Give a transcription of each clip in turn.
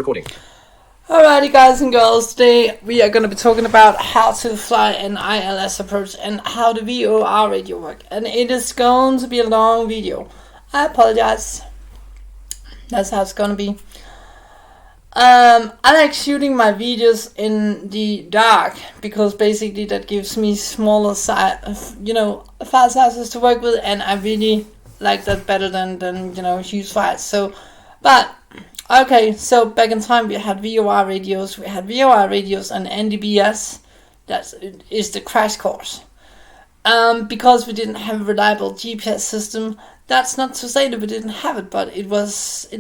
recording. Alrighty guys and girls, today we are going to be talking about how to fly an ILS approach and how the VOR radio work. And it is going to be a long video. I apologize. That's how it's going to be. I like shooting my videos in the dark because basically that gives me smaller file sizes to work with, and I really like that better than huge files. So, but okay, so back in time we had VOR radios. We had VOR radios and NDBS. That is the crash course. Because we didn't have a reliable GPS system. That's not to say that we didn't have it, but it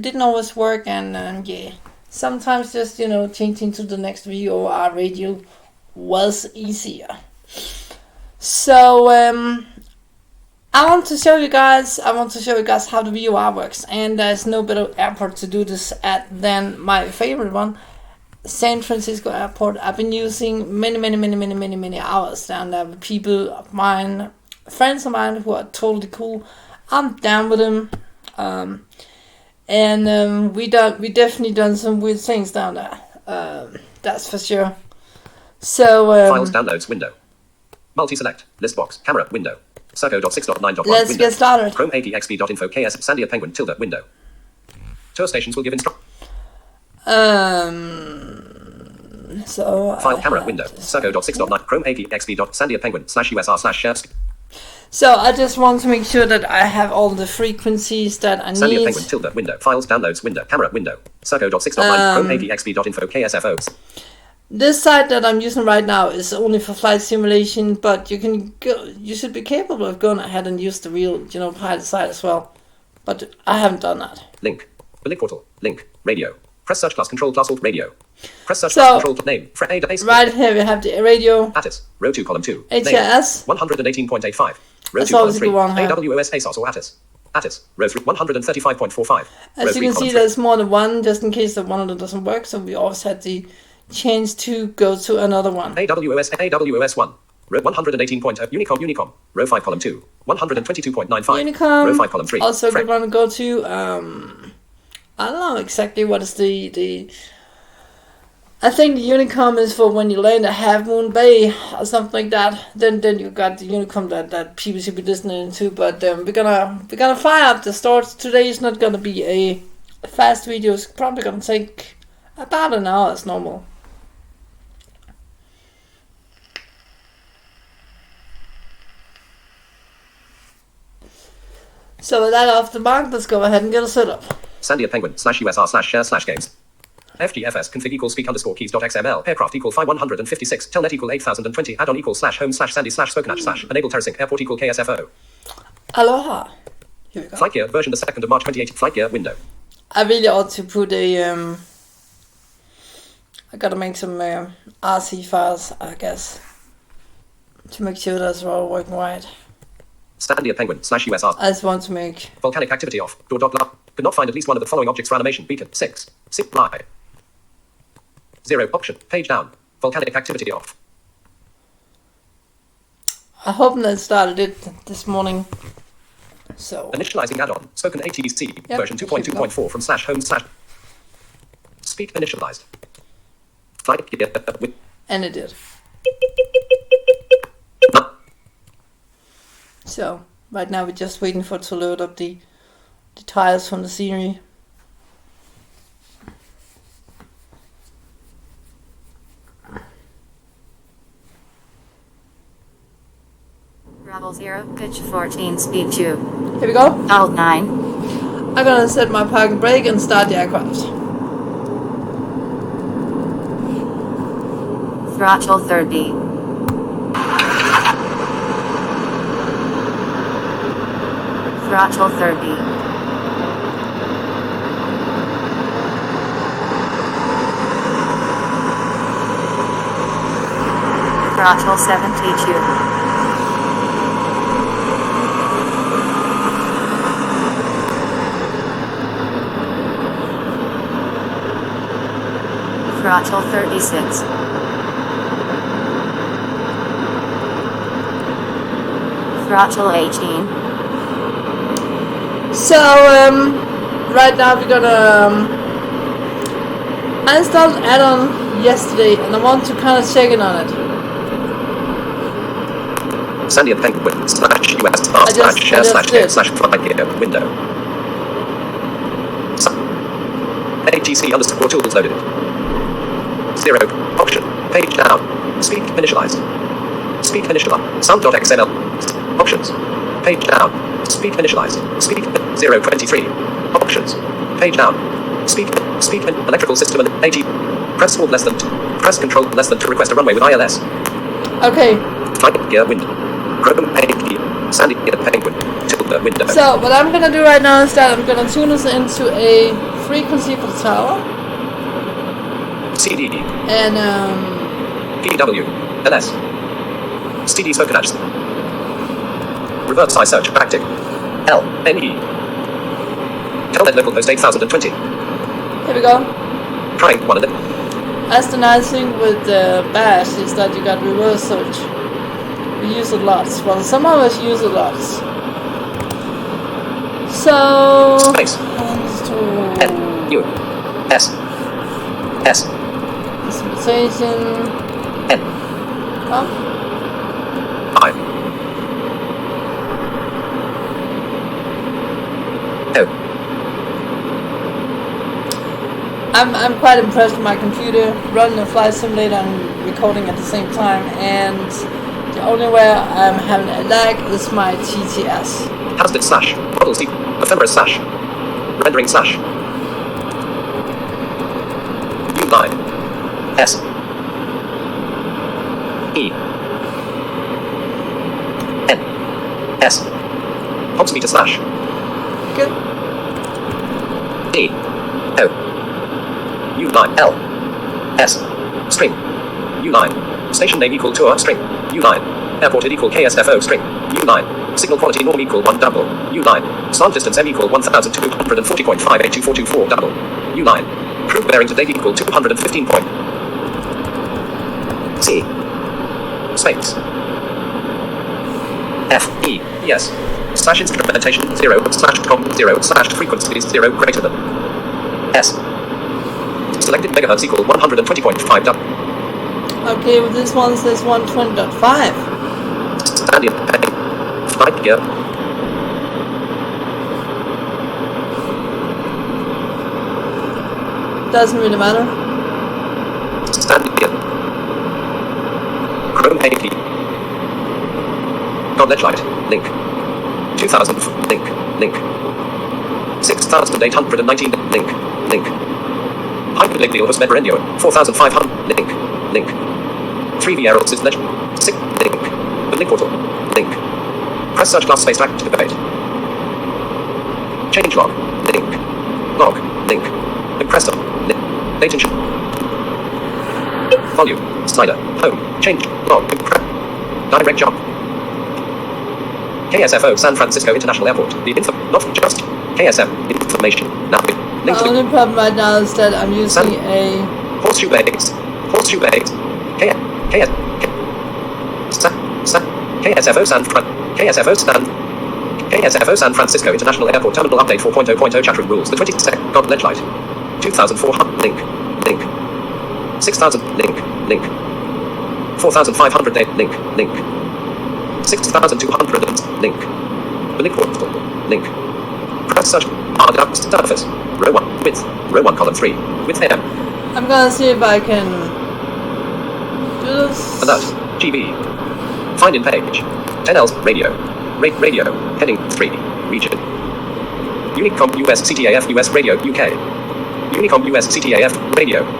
didn't always work, and yeah. Sometimes just, changing to the next VOR radio was easier. So, I want to show you guys how the VOR works. And there's no better airport to do this at than my favorite one, San Francisco Airport. I've been using many hours down there with people of mine, friends of mine who are totally cool. I'm down with them. And we definitely done some weird things down there. That's for sure. So Files downloads window. Multi-select. List box. Camera window. Circo.6.9.1 let's get started. Chrome APXB.info KS Sandia Penguin tilde window. Tour stations will give So file camera window. Circo.6.9 Chrome APXB.Sandia Penguin /USR/shares. So I just want to make sure that I have all the frequencies that I Sandia need. Penguin tilde window. Files downloads window. Camera window. Circo.6.9 Chrome APXB.info KSFOs. This site that I'm using right now is only for flight simulation, but you should be capable of going ahead and use the real, pilot site as well. But I haven't done that. Link. Link portal. Link. Radio. Press search plus control plus alt radio. Press search plus control name. Right here we have the radio. ATIS. Row 2 column 2. HRS. 118.85. Row That's 2 column 3. one AWS ASOS or ATIS. ATIS. Row 3 135.45. As you can see, there's more than one, just in case that one of them doesn't work. So we always had the chance to go to another one. AWS 1. Row 118. Unicom. Row 5 column 2. 122.95. Unicom. Row 5 column 3. Also good one to go to. I don't know exactly what is the. I think the Unicom is for when you land at Half Moon Bay or something like that. Then you got the Unicom that people should be listening to. But we're gonna fire up the Storch. Today is not gonna be a fast video. It's probably gonna take about an hour as normal. So with that off the mark, let's go ahead and get a setup. Sandia Penguin /USR/share/games. FGFS config equals speak underscore keys.xml. Aircraft equal 5156. Telnet equal 8020. Add-on equal /home/sandy/spokenash/ enable terracing. Airport equal KSFO. Aloha. Here we go. Flightgear version the 2nd of March 2018. Flightgear window. I really ought to put a I gotta make some RC files, I guess, to make sure that's all working right. Sandia Penguin /USR. I just want to make volcanic activity off. Door.log. Could not find at least one of the following objects for animation. Beacon 6. 6 lie. 0 option. Page down. Volcanic activity off. I hope that started it this morning. So initializing add-on. Spoken ATC version 2.2.4 from /home/ speak initialized. Flight gear with and it did. So right now we're just waiting for it to load up the tiles from the scenery. Travel 0, pitch 14, speed 2. Here we go. Alt 9. I'm gonna set my parking brake and start the aircraft. Throttle 30. Throttle 30. Throttle 72. Throttle 36. Throttle 18. So right now we're gonna I installed an add-on yesterday, and I want to kind of check in on it. Sandy and Penguin /US / share / game / flightgear window. ATC _ tools loaded. 0 option page down. Speak initialized. Speak initialized. Sound.xml options. Page down. Speak initialized. Speak 023 options. Page down. Speak electrical system and AT. Press hold less than. Press control less than to request a runway with ILS. Okay. Flightgear window. Chrome AT. Sandy and Penguin tilde window. So what I'm gonna do right now is that I'm gonna tune this into a frequency for the tower. CD. And PW. LS. CD Spokenach. Reverse I search. Backtick. L. NE. Telnet localhost 8020. here we go. Trying one of them. That's the nice thing with the bash is that you got reverse search. We use it lots. Well, some of us use it lots. So Space. N. U. S. S. Instrumentation. N. Oh, I. O. I'm quite impressed with my computer running a flight simulator and recording at the same time, and the only way I'm having a lag is my TTS. Hazard / model C. Ephemeris / rendering / U9 S E N S Hogsmeter / Good. D O U9 L S string U9 station name equal tour string U9 airported equal KSFO string U9 signal quality norm equal 1 double U9 slant distance M equal 1240.5824424 double U9 crew bearing to date equal 215 point C space F E yes / instrumentation 0 / com 0 / frequencies 0 greater than S selected megahertz equal 120.5 double. Okay, well this one says 120.5. Standing flightgear. Doesn't really matter. Standing Chrome AD. Godledge light. Link. 2000. Link. 6819. Link. Hyperlink deal was Medrendio. 4500. Link. 3V errors is legend. 6. Link. The link portal. Link. Press search class space to activate. Change log. Link. Log. Link. Impressor. Link. Latency. Volume. Slider. Home. Change. Log. Direct jump. KSFO San Francisco International Airport. The info. Not just KSM. Information. Now. Link The to only problem right now is that I'm using a Horseshoe Bays. KSFO San Francisco International Airport Terminal Update 4.0.0 Chat Room Rules. The 22nd. God LED Light. 2,400. Link. 6,000. Link. 4,500. Link. 6,200. Link. The link portal. Link. Press search. Surface. Row 1. Width. Row 1 column 3. Width AM. I'm gonna see if I can do this. Alert. GB. Find in page. 10Ls. Radio. Radio. Heading 3. Region. Unicom US CTAF US Radio UK. Unicom US CTAF Radio.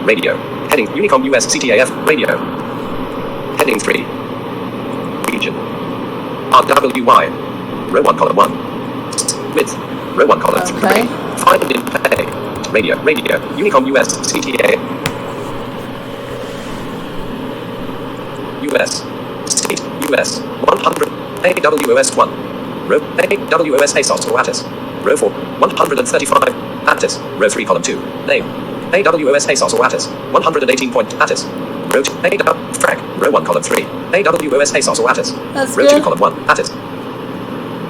Heading Unicom US CTAF Radio. Heading 3. Region. RWY. Row 1 column 1. Width. Row 1 column 3. Okay. Find in page. Radio. Unicom US CTA. US. State. US. 100. AWOS 1. Row. AWOS ASOS or ATIS. Row 4. 135. ATIS. Row 3 column 2. Name. AWOS ASOS or ATIS. 118 point ATIS. Row 2. Frag. Row 1 column 3. AWOS ASOS or ATIS. That's Row good. 2 column 1. ATIS.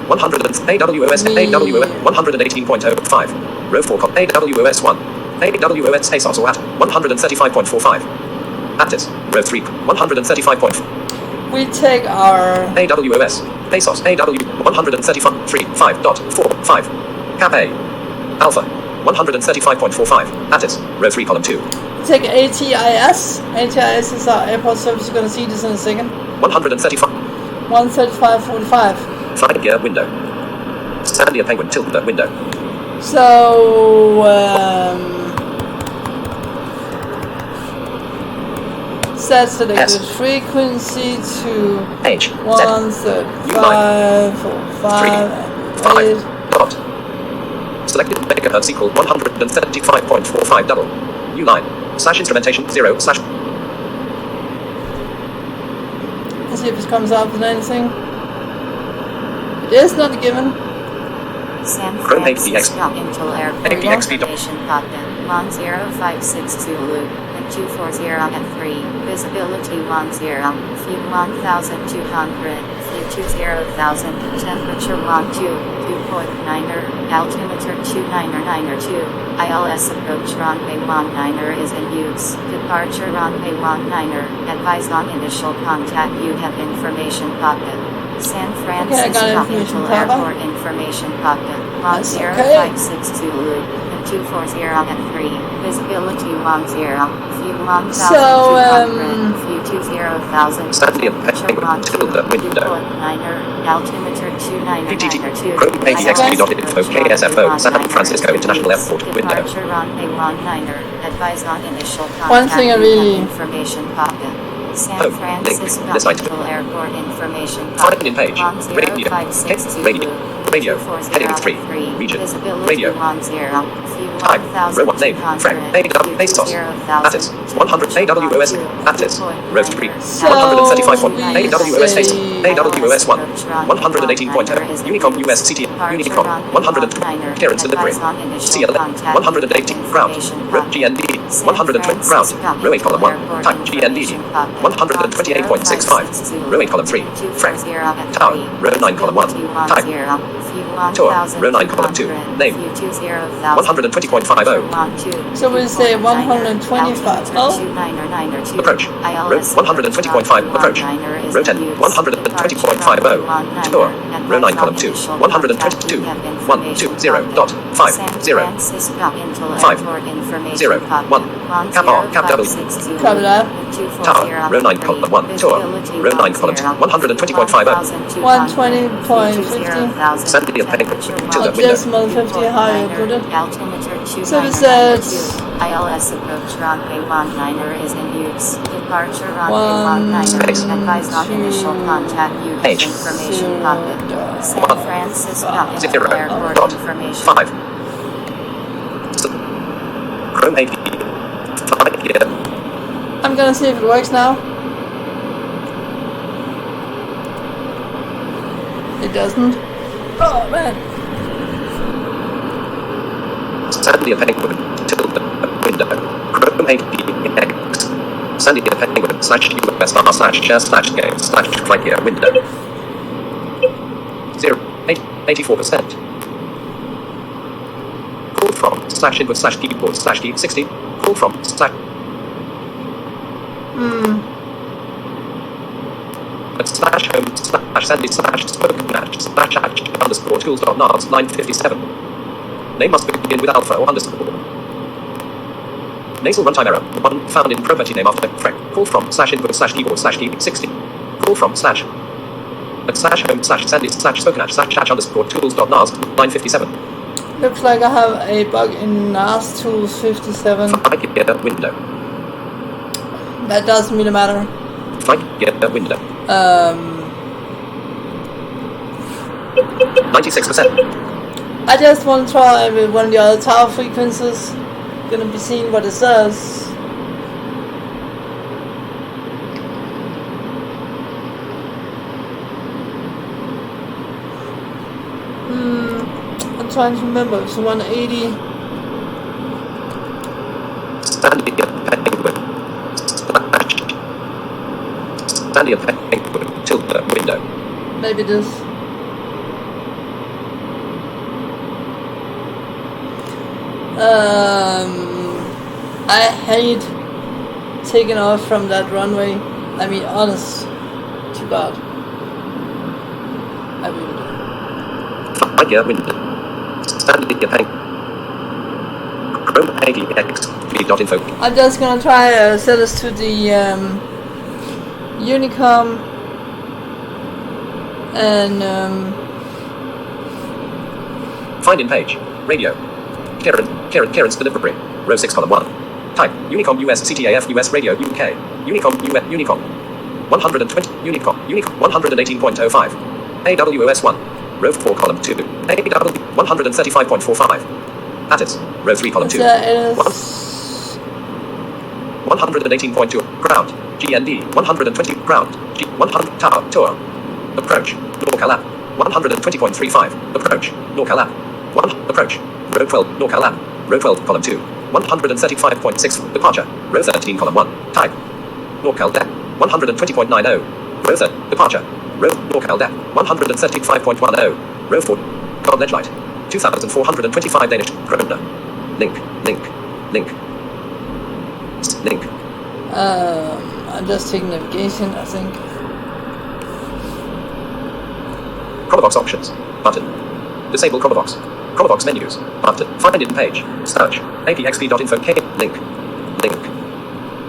100 AWOS 118.05. Row 4 column AWOS 1. AWOS ASOS or at 135.45. Aptis, row 3, 135. We take our AWOS, ASOS, AW, 135.45. Cap A, Alpha, 135.45. Aptis, row 3, column 2. take ATIS. ATIS is our airport service. You're gonna see this in a second. 135. 135.45. Flightgear window. Sandy and Penguin tilt the window. So set selected frequency to H, 135.45 5, dot. Selected megahertz equal 135.45 double. New line. Slash instrumentation 0 slash. Let's see if it comes up with anything. It is not given. San Chrome Francisco International Airport APXP. information cockpit 1056 loop and 240 at 3 visibility 10 fuel 1200 fuel 20,000 temperature 2.9er altimeter 2992 ILS approach runway 19er is in use departure runway 19er advise on initial contact you have information cockpit San Francisco International Airport information cockpit 1056 loop and 240 at 3 visibility 10 fuel 1200 fuel 20,000 Sandy and Penguin tilt the window. 2.9er altimeter 2992 APXP.info KSFO San Francisco International Airport window. departure runway 19er advise on initial contact One thing I you really- have information cockpit San Home, Francisco link, this item. International Airport information Find in page. Radio. 1056 Radio. Radio. Heading 3. Region. Radio. Time. Row 1 name. Frank. ASOS. Aptis. 100 AWOS. Aptis. Row 3. 135 1. AWOS 8. AWOS 1. 118.0. Unicom US CT. Unicom. 100. Clearance delivery. CLM. 180. Ground. Row GND. 120. Ground. Row 8 column 1. Time. GND. 128.65. Row 8 column 3. Frank. Tower. Row 9 column 1. Time. Tour. Row 9 column 2. Name. 120.50. So we say 125. Oh, Approach. Row 120.5. Approach. Row 10. 120.50. Tour. Row 9 column 2. 122. 120.50. 5. 0. 1. Cap R. Cap W. cover that. Tower. Row 9 column 1. Tour. Row 9 column 2. 120.50. 120.50. Sandy and Penguin tilt the Or window. decimal 50, how you put it. So we we said ILS approach runway 19er is in use. Departure runway 19er Space. advised on initial contact you have H. information pocket. San 1. Francisco 0. International Airport Dot. information. 5. Chrome 80. 5. Yeah. I'm gonna see if it works now. It doesn't. Oh man. Sandy and Penguin tilt the window. Chrome 80X. Sandy and Penguin slash USR slash share slash game slash flightgear window. 84%. Call from slash input slash keyboard slash key 60. Call from slash. Slash home slash Sandy slash spoken match slash hatch underscore tools dot NARS 957. Name must begin with alpha or underscore. Nasal runtime error. 1 found in property name after frec. Call from slash input slash keyboard slash key 60. Call from slash. Slash home slash Sandy slash spoken hatch slash hatch underscore tools dot NARS 957. Looks like I have a bug in NAS Tools 57. Flightgear window. That doesn't really matter. Flightgear window. 96%. I just want to try with one of the other tower frequencies. Gonna be seeing what it says. I'm trying to remember. It's 180. Sandy and Penguin. Slash. Sandy and Penguin tilt the window. Maybe this. I hate taking off from that runway. I mean, honest to God. I really do. Flightgear wind. Standard gear pang. Chrome ADX. Info. I'm just gonna try set us to the Unicom and Find in page. Radio. Karen's delivery. Row 6 column 1. Type. Unicom US CTAF US Radio UK. Unicom US Unicom. 120. Unicom 118.05. AWOS 1. Row 4 column 2. AW 135.45. Attis. Row 3 column 2. 118.2. Ground. GND 120. Ground. G 100. Tower. Tour. Approach. Norcal app. 120.35. Approach. Norcal app. 1. Approach. Row 12. Norcal app. Row 12 column 2. 135.6. Departure. Row 13 column 1. Type. Norcal deck. 120.90. Row 3. Departure. Row Norcal deck. 135.10. Row 4. God ledge light. 2,425 Danish kroner. Link. I'm just taking navigation, I think. Chronobox options. Button. Disable Chronobox. Chronobox menus. Button. Find in page. Search. apxp.info. K. Link.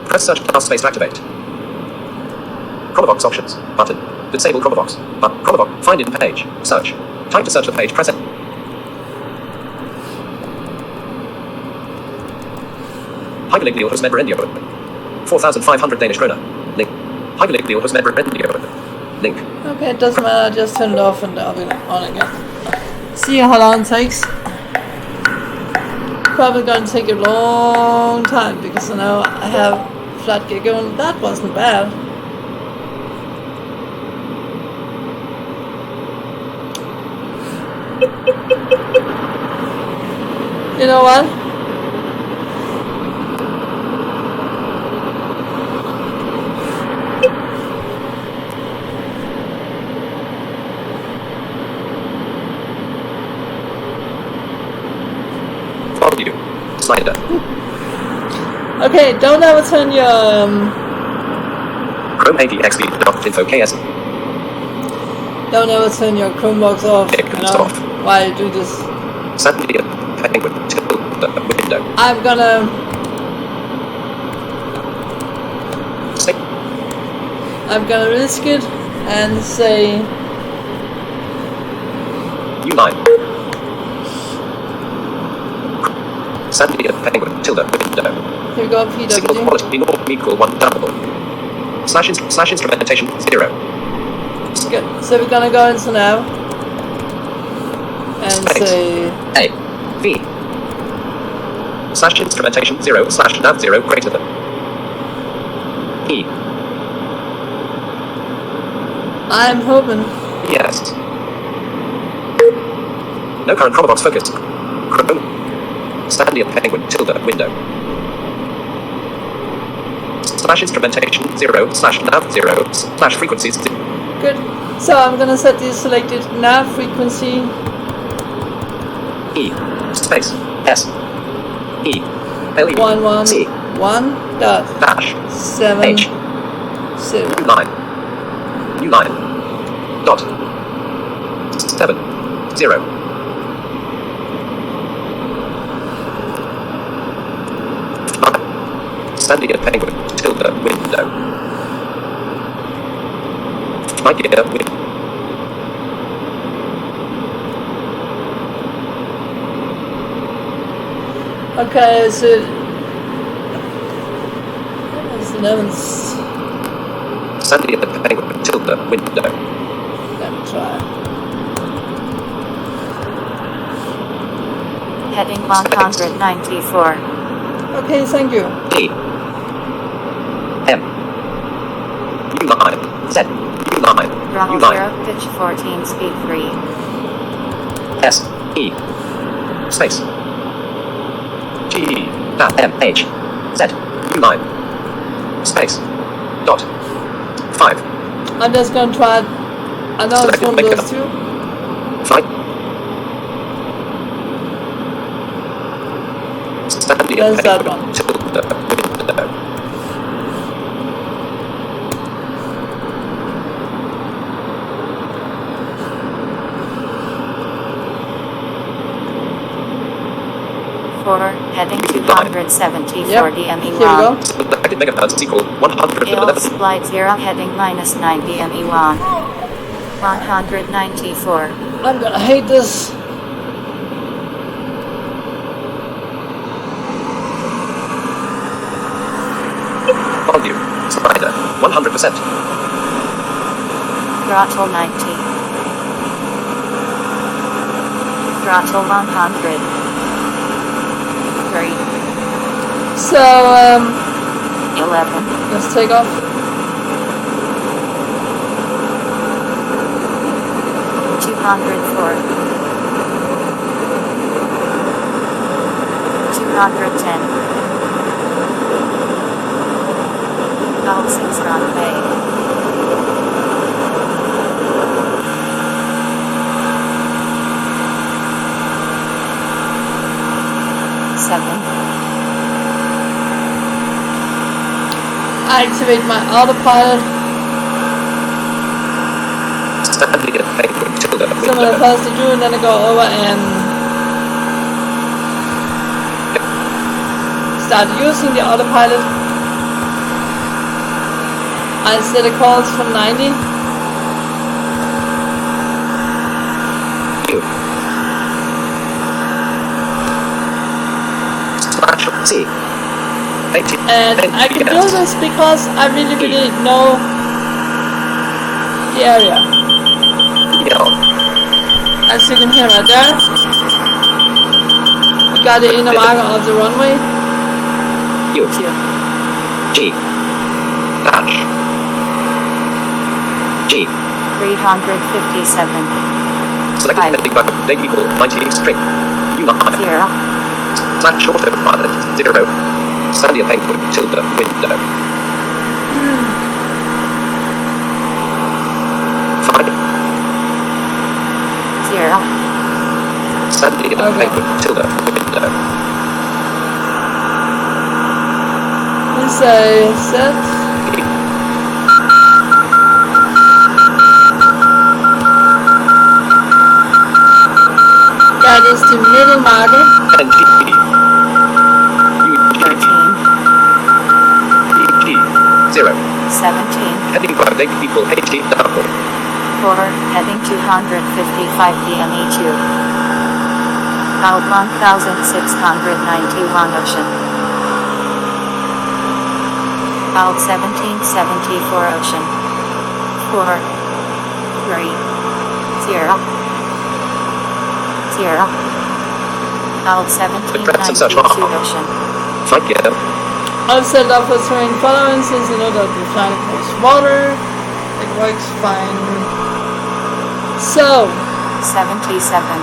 Press search plus space to activate. Chronobox options. Button. Disable Chronobox. Chronobox. Find in page. Search. Type to search the page. Press it. Hyperlink deal host member India. 4,500 Danish kroner. Link. Hyperlink deal host member India. Link. Okay, it doesn't matter, I just turn it off and I'll be on again. See how long it takes. Probably gonna take a long time because I know I have flightgear going. That wasn't bad. You know what? You. Slider. Okay, don't ever turn your Chrome ADXB.info KS. don't ever turn your Chromebox off. You know, while you do this. Suddenly, penguin till the window. I'm gonna risk it and say U9. Suddenly, penguin till the window. here you go, Signal PWG. quality normal equal 1 double. Slash instrumentation 0. Good. So we're gonna go into now and Space. say A. V. Slash instrumentation 0 slash nav 0 greater than. E. I'm hoping. Yes. No current Chronobox focus. Chrome. Standing penguin tilde window. Slash instrumentation 0 slash nav 0 slash frequencies. Good. So I'm gonna set the selected nav frequency. E. Space. S. E. L. E. 111 dot Dash. 7 H. 0. U9. U9. Dot. 7. 0. Standing at penguin tilde window. Flightgear with. Okay, so that's 11. Standing at penguin tilde window. Let me try. Heading 194. Okay, thank you. D. M. U9. Z. U9. Throttle U9. 0, pitch 14, speed 3. S. E. Space. G. M. H. Z. U9. Space. Dot. 5. I'm just gonna try. I know it's one of those two. Flight. Standing There's at that penguin one. tilde 274 Yep. DME1. Here we go. Selected megahertz equal 111. Hills, flight 0 heading -9 DME1. 194. I'm gonna hate this. Volume. Slider. 100%. Throttle 90. Throttle 100. 3. So, 11. let's take off. 204. 210. About 6 runway. 7. I activate my autopilot. Standing at penguin tilde. So I'm gonna pause to do, and then I go over and start using the autopilot. I set a course for 90. U. Slash C. 80. And I can do this because I really know the area. L. As you can hear right there, we got the inner marker of the runway. U. G. Dash. G. 357. Selected heading button. Date equal 90 string. U9. 0. Slash autopilot. 0. Standing at penguin tilde. Window. 5. 0. Standing at Okay. penguin tilde. Window. This I set. That is the middle marker. And G. U. G. 13. G. 0. 17. Heading button. Date equal 80 double. 4. Heading 255 DME2. About 1691 ocean. About 1774 ocean. 4. 3. 0. 0. About 1792 ocean. Flightgear. I'll set up for terrain tolerance since you know that we're flying across water. It works fine. So, 77.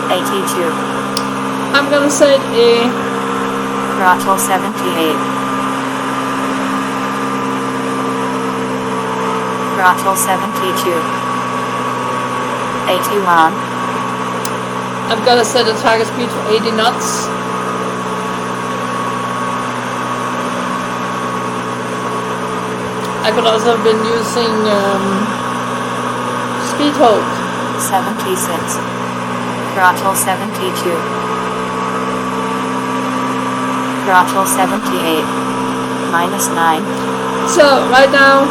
82. I'm gonna set a Throttle 78. Throttle 72. 81. I'm gonna set a target speed for 80 knots. I could also have been using speed hold. 76. Throttle 72. Throttle 78. -9. So right now,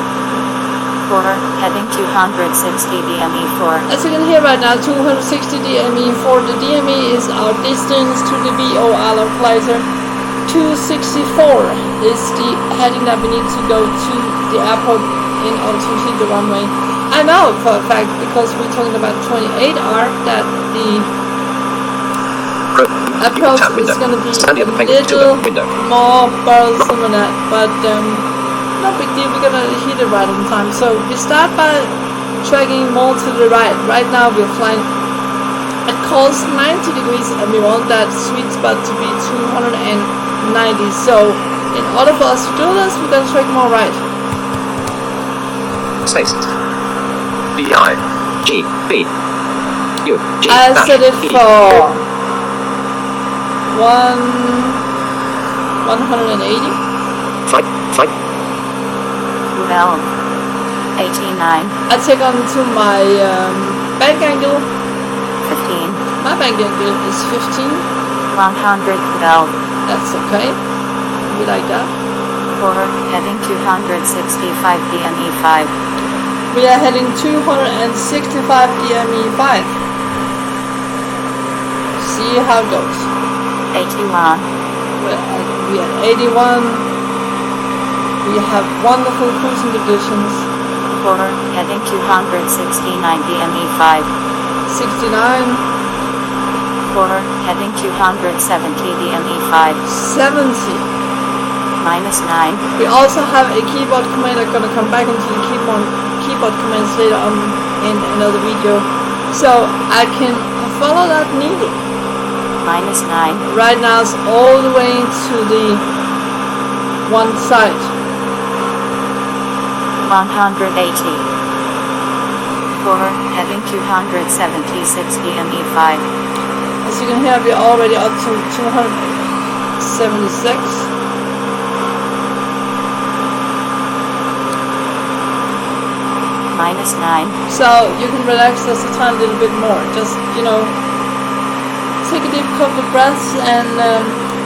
4. Heading 260 DME4. as you can hear right now, 260 DME for the DME is our distance to the VOR localizer. 264 is the heading that we need to go to the airport in order to see the runway. I know for a fact, because we're talking about 28R, that the approach is going to be a little more bothersome than that, but no big deal, we're going to hit it right on time. So we start by tracking more to the right. Right now we're flying at course 90 degrees and we want that sweet spot to be 290. So in order for us to do this, we're going to track more right. Space. B-I. G. B. U. G. I set it E. for 180. Flight. 12. 89. I take on to my bank angle? 15. My bank angle is 15. 112. That's okay. We like that. Forward, heading 265 DME 5. We are heading 265 DME 5. See how it goes. 81. We are 81. We have wonderful cruising conditions. Forward, heading 269 DME 5. 69. Forward, heading 270 DME 5. 70. Minus 9. We also have a keyboard command. I'm gonna come back into the keyboard commands later on in another video, so I can follow that needle. Minus 9. Right now it's all the way to the one side. 180. Forward, heading 276 DME 5. As you can hear, we're already up to 276. Minus 9. So you can relax just a tiny little bit more. Just, take a deep couple of breaths and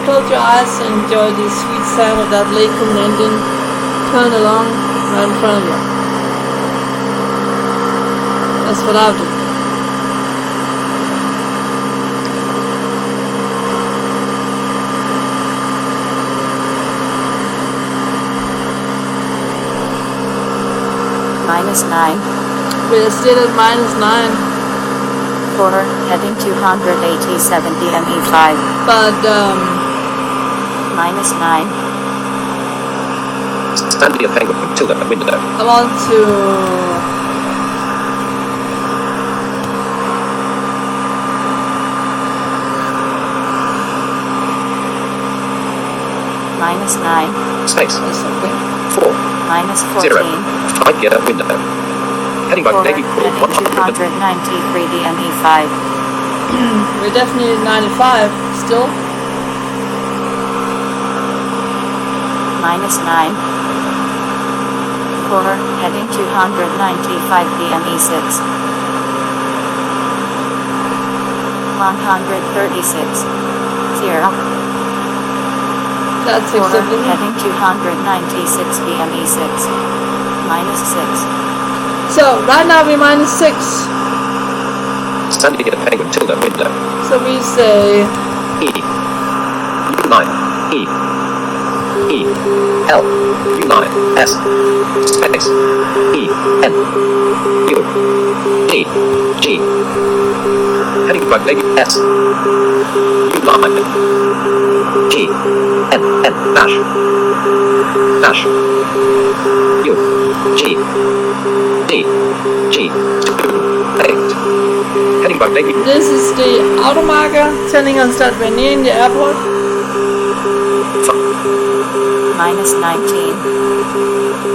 close your eyes and enjoy the sweet sound of that Lakeland engine turn along right in front of you. That's what I'll do. Minus 9. We're still at minus 9. Forward, heading 287 DME 5. But, Minus 9. Stand near Penguin from Tilda window. I want to... Minus 9. Space. That's okay. 4. Minus 14. 0. Flightgear window. Heading by Forward, Navy Call heading 293 DME 5. We're definitely at 95 still. Minus 9. Forward, heading 295 DME 6. 136. 0. That's Forward, acceptable. heading 296 DME 6. Minus 6. So, right now we're minus 6. Stand near Penguin Tilda window. So we say... E. U9. E. E. L. U9. S. Space. E. N. U. D. G. Heading by Navy S. U9. G. N. N. Dash. Dash. U. G. D. G. 2. 8. Heading by Navy. This is the automarker telling us that we're nearing the airport. Minus 19.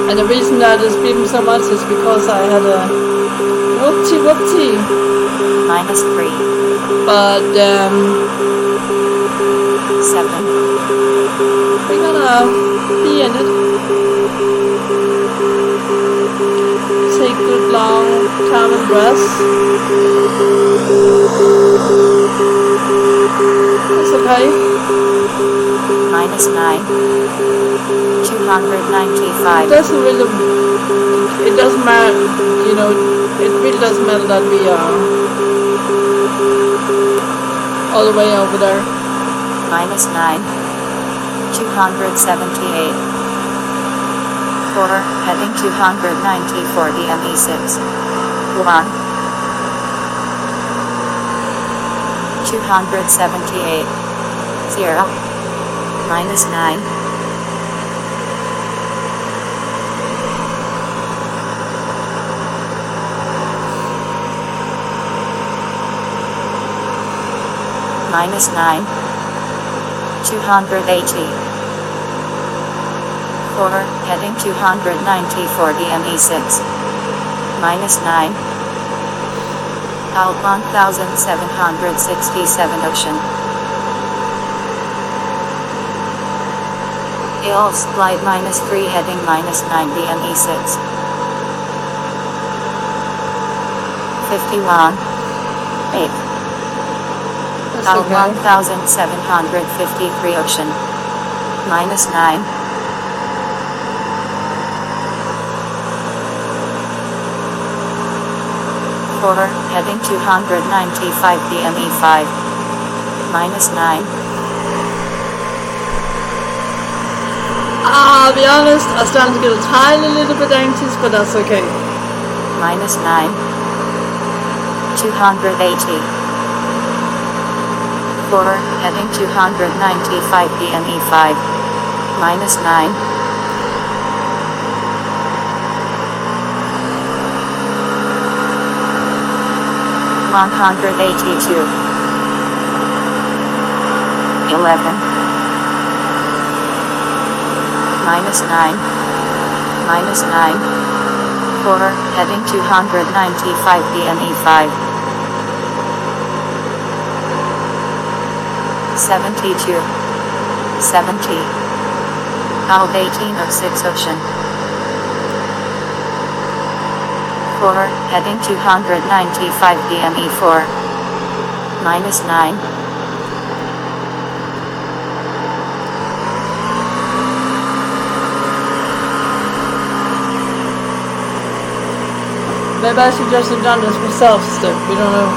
And the reason that is beeping so much is because I had a whoopty. Minus 3. But, 7. we're gonna be in it. Take good long time and rest. It's okay. Minus 9. 295. It doesn't matter, it really doesn't matter that we are all the way over there. Minus 9. 278. Forward, heading 294 DME 6. 1. 278. 0. Minus 9. Minus 9. 280. Forward, heading 294 DME 6. Minus 9. Out 1767 Ocean. Hills, flight minus 3 heading minus 9 DME 6. 51. 8. That's Out okay. 1753 ocean. -9. Forward, heading 295 DME 5. -9. I'll be honest, I'm starting to get a tiny little bit anxious, but that's okay. -9. 280. Forward, heading 295 DME 5. -9. $182. 11. -9. -9. Forward, heading 295 DME 5. 72. 70. Out 1806 ocean. Forward, heading 295 DME 4. -9. Maybe I should just have done this myself still, we don't know.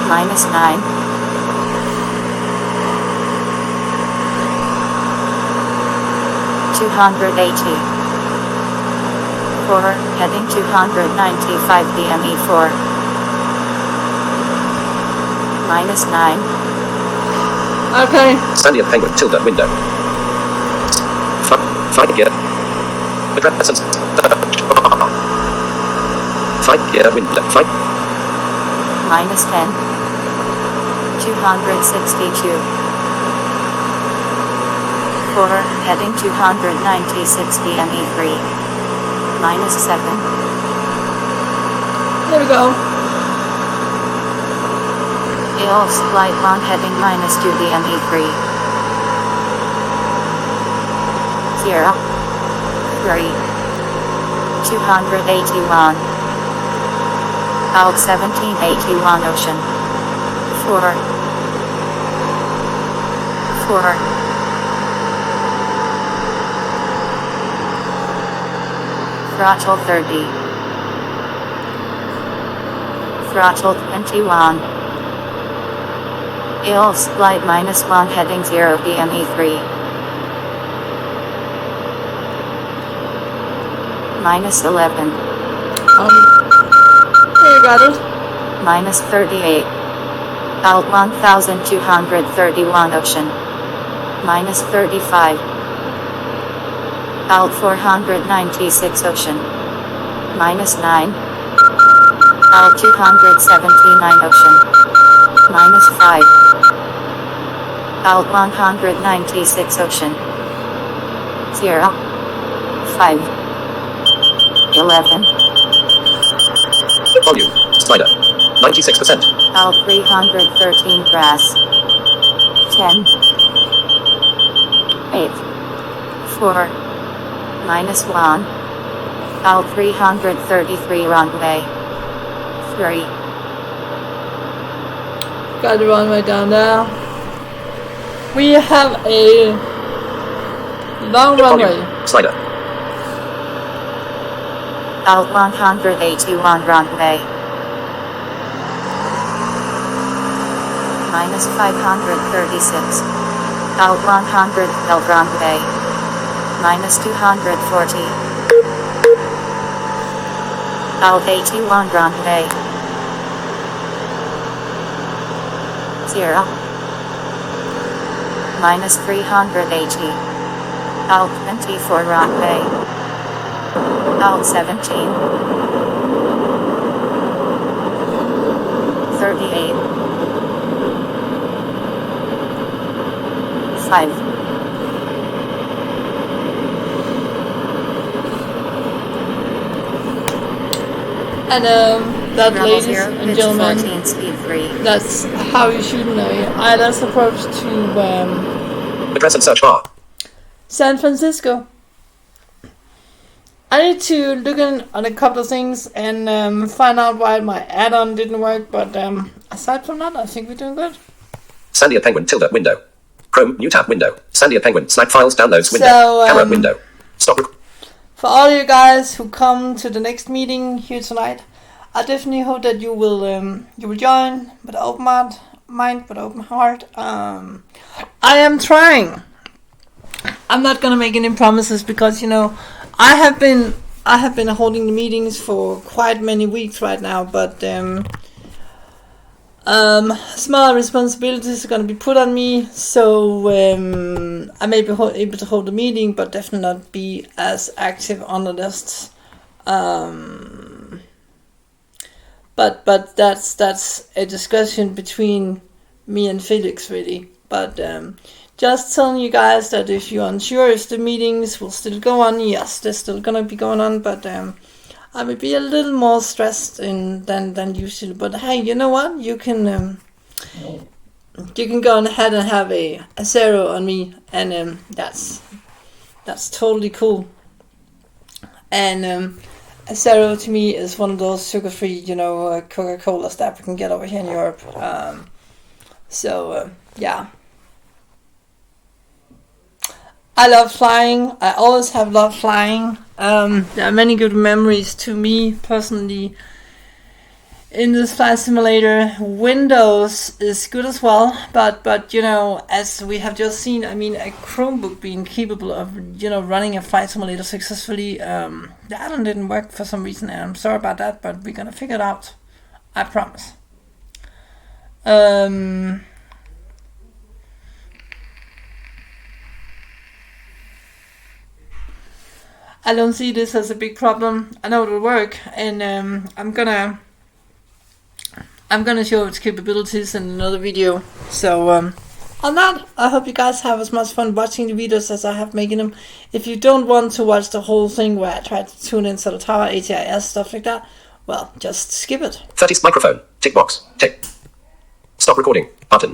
-9. 280. Forward, heading 295 DME 4. -9. Okay, Standing at Penguin tilde window. Flightgear. Address. Flightgear window. Flight. -10. 262. Forward, heading 296 DME 3. -7. there we go. EOS flight 1 heading -2 DME 3. 0. 3. 281. Out 1781 ocean. 4. 4. Throttle 30. Throttle 21. EOS flight -1 heading 0 DME 3. -11. Here you got it. -38. Out 1231 ocean. -35. Out 496 ocean. -9. Out 279 ocean. -5. Out 196 ocean. 0. 5. 11. Volume. Slider. 96%. Out 313 grass. 10. 8. 4. -1. Out 333 runway. 3. Got the runway down there. We have a long runway. Volume. Slider. Out 181 runway. -536. Out 112 runway. -240. Out 81 runway. 0. -380. Out 24 runway. Out 17. 38. 5. And that, Level ladies 0, and pitch gentlemen, 14, speed 3. that's how you shoot an ILS approach to Address and search bar. San Francisco. I need to look in on a couple of things and find out why my add-on didn't work, but aside from that, I think we're doing good. Sandia Penguin tilde window. Chrome new tab window. Sandia Penguin Snap files downloads window. So, Camera window. Stop. For all you guys who come to the next meeting here tonight, I definitely hope that you will join with open mind, with open heart. I am trying. I'm not gonna make any promises because I have been holding the meetings for quite many weeks right now, but small responsibilities are going to be put on me, so I may be able to hold a meeting, but definitely not be as active on the lists. But that's a discussion between me and Felix, really. But just telling you guys that if you're unsure if the meetings will still go on, yes, they're still gonna be going on, but I will be a little more stressed than usual. But hey, you know what? You can go ahead and have a 0 on me, and that's totally cool. And a 0 to me is one of those sugar-free, Coca-Colas that we can get over here in Europe. Yeah. I love flying. I always have loved flying. There are many good memories to me personally in this flight simulator. Windows is good as well, but as we have just seen, I mean, a Chromebook being capable of running a flight simulator successfully, the add-on didn't work for some reason, and I'm sorry about that, but we're gonna figure it out. I promise. I don't see this as a big problem. I know it will work, and I'm gonna show its capabilities in another video. So on that, I hope you guys have as much fun watching the videos as I have making them. If you don't want to watch the whole thing where I try to tune into the tower, ATIS, stuff like that, well, just skip it. 30 microphone. Tick box. Tick. Stop recording. Button.